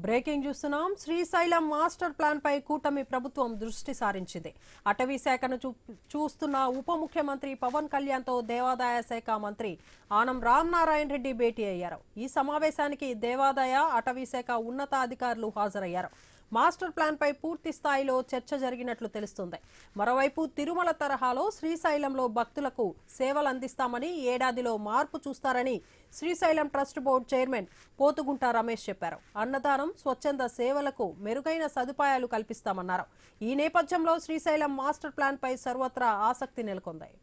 Breaking చూస్తున్నాం. Srisailam master plan పై కూటమి ప్రభుత్వం దృష్టి సారించింది. అటవీ శాఖను చూస్తున్న ఉప ముఖ్యమంత్రి పవన్ కళ్యాణ్ తో దేవాదాయ శాఖ మంత్రి ఆనం రామనారాయణ రెడ్డి భేటీ అయ్యారు. ఈ సమావేశానికి దేవాదాయ, అటవీ శాఖ ఉన్నతాధికారులు హాజరయ్యారు. మాస్టర్ ప్లాన్ పై పూర్తి స్థాయిలో చర్చ జరిగినట్లు తెలుస్తుంది. మరోవైపు తిరుమల తరహాలో శ్రీశైలంలో భక్తులకు సేవలు అందిస్తామని, ఏడాదిలో మార్పు చూస్తారని Srisailam trust board chairman Pothugunta Ramesh చెప్పారు. అన్నదానం, స్వచ్ఛంద సేవలకు మెరుగైన సదుపాయాలు కల్పిస్తామన్నారు. ఈ నేపథ్యంలో శ్రీశైలం మాస్టర్ ప్లాన్ పై సర్వత్రా ఆసక్తి నెలకొంది.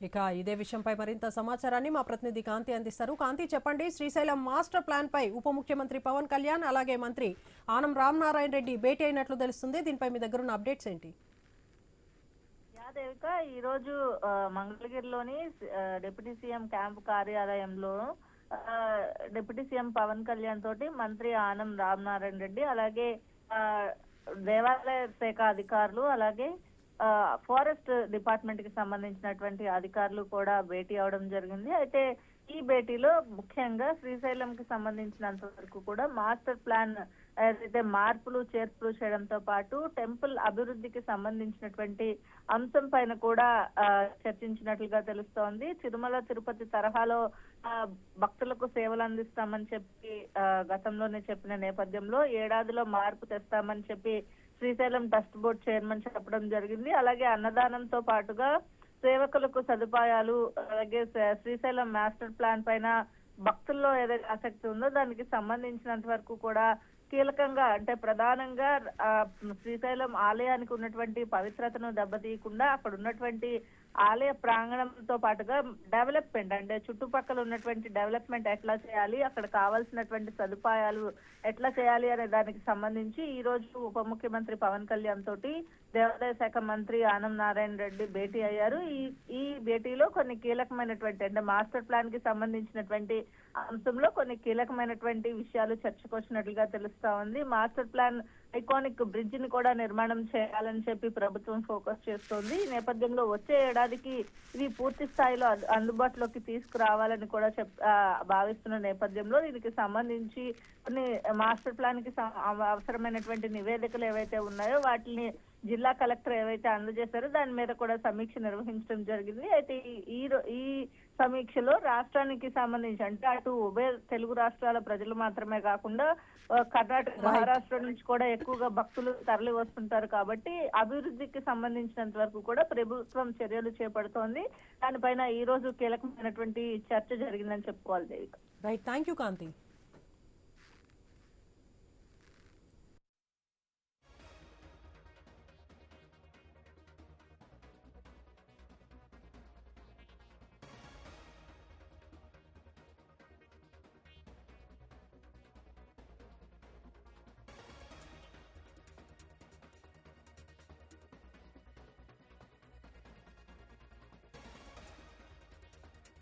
ఇక ఇదే విషయంపై మరింత సమాచారాన్ని మా ప్రతినిధి కాంతి అందిస్తారు. కాంతి, చెప్పండి, శ్రీశైలం మాస్టర్ ప్లాన్ పై ఉప ముఖ్యమంత్రి పవన్ కళ్యాణ్ అలాగే మంత్రి ఆనం రామనారాయణ రెడ్డి భేటీ అయినట్లు తెలుస్తుంది. దీనిపై మీ దగ్గర ఉన్న అప్డేట్స్ ఏంటి? దేవిక, ఈ రోజు మంగళగిరిలోని డిప్యూటీ సీఎం క్యాంపు కార్యాలయంలో డిప్యూటీ సీఎం పవన్ కళ్యాణ్ తోటి మంత్రి ఆనం రామనారాయణ రెడ్డి అలాగే దేవాలయ శాఖ అధికారులు అలాగే ఫారెస్ట్ డిపార్ట్మెంట్ కి సంబంధించినటువంటి అధికారులు కూడా భేటీ అవడం జరిగింది. అయితే ఈ భేటీలో ముఖ్యంగా శ్రీశైలం కి సంబంధించినంత వరకు కూడా మాస్టర్ ప్లాన్ ఏదైతే మార్పులు చేర్పులు చేయడంతో పాటు టెంపుల్ అభివృద్ధికి సంబంధించినటువంటి అంశం పైన కూడా చర్చించినట్లుగా తెలుస్తోంది. తిరుమల తిరుపతి తరహాలో భక్తులకు సేవలు అందిస్తామని చెప్పి గతంలోనే చెప్పిన నేపథ్యంలో ఏడాదిలో మార్పు తెస్తామని చెప్పి శ్రీశైలం ట్రస్ట్ బోర్డు చైర్మన్ చెప్పడం జరిగింది. అలాగే అన్నదానంతో పాటుగా సేవకులకు సదుపాయాలు, అలాగే శ్రీశైలం మాస్టర్ ప్లాన్ పైన భక్తుల్లో ఏదైతే ఆసక్తి ఉందో దానికి సంబంధించినంత వరకు కూడా కీలకంగా, అంటే ప్రధానంగా శ్రీశైలం ఆలయానికి ఉన్నటువంటి పవిత్రతను దెబ్బతీయకుండా అక్కడ ఉన్నటువంటి ఆలయ ప్రాంగణంతో పాటుగా డెవలప్మెంట్, అంటే చుట్టుపక్కల ఉన్నటువంటి డెవలప్మెంట్ ఎట్లా చేయాలి, అక్కడ కావాల్సినటువంటి సదుపాయాలు ఎట్లా చేయాలి అనే దానికి సంబంధించి ఈ రోజు ఉప ముఖ్యమంత్రి పవన్ కళ్యాణ్ తోటి దేవాదాయ శాఖ మంత్రి ఆనం నారాయణ రెడ్డి భేటీ అయ్యారు. ఈ భేటీలో కొన్ని కీలకమైనటువంటి, అంటే మాస్టర్ ప్లాన్ కి సంబంధించినటువంటి అంశంలో కొన్ని కీలకమైనటువంటి విషయాలు చర్చకు వచ్చినట్లుగా తెలుస్తా ఉంది. మాస్టర్ ప్లాన్ ఐకానిక్ బ్రిడ్జ్ ని కూడా నిర్మాణం చేయాలని చెప్పి ప్రభుత్వం ఫోకస్ చేస్తోంది. ఈ నేపథ్యంలో వచ్చే ఏడాదికి ఇది పూర్తి స్థాయిలో అందుబాటులోకి తీసుకురావాలని కూడా భావిస్తున్న నేపథ్యంలో దీనికి సంబంధించి కొన్ని మాస్టర్ ప్లాన్ కి అవసరమైనటువంటి నివేదికలు ఏవైతే ఉన్నాయో వాటిని జిల్లా కలెక్టర్ ఏవైతే అందజేశారో దాని మీద కూడా సమీక్ష నిర్వహించడం జరిగింది. అయితే ఈ సమీక్షలో రాష్ట్రానికి సంబంధించి, అంటే అటు ఉభయ తెలుగు రాష్ట్రాల ప్రజలు మాత్రమే కాకుండా కర్ణాటక, మహారాష్ట్ర నుంచి కూడా ఎక్కువగా భక్తులు తరలి వస్తుంటారు కాబట్టి అభివృద్ధికి సంబంధించినంత వరకు కూడా ప్రభుత్వం చర్యలు చేపడుతోంది. దానిపైన ఈ రోజు కీలకమైనటువంటి చర్చ జరిగిందని చెప్పుకోవాలి. Devika, right, thank you Kanthi.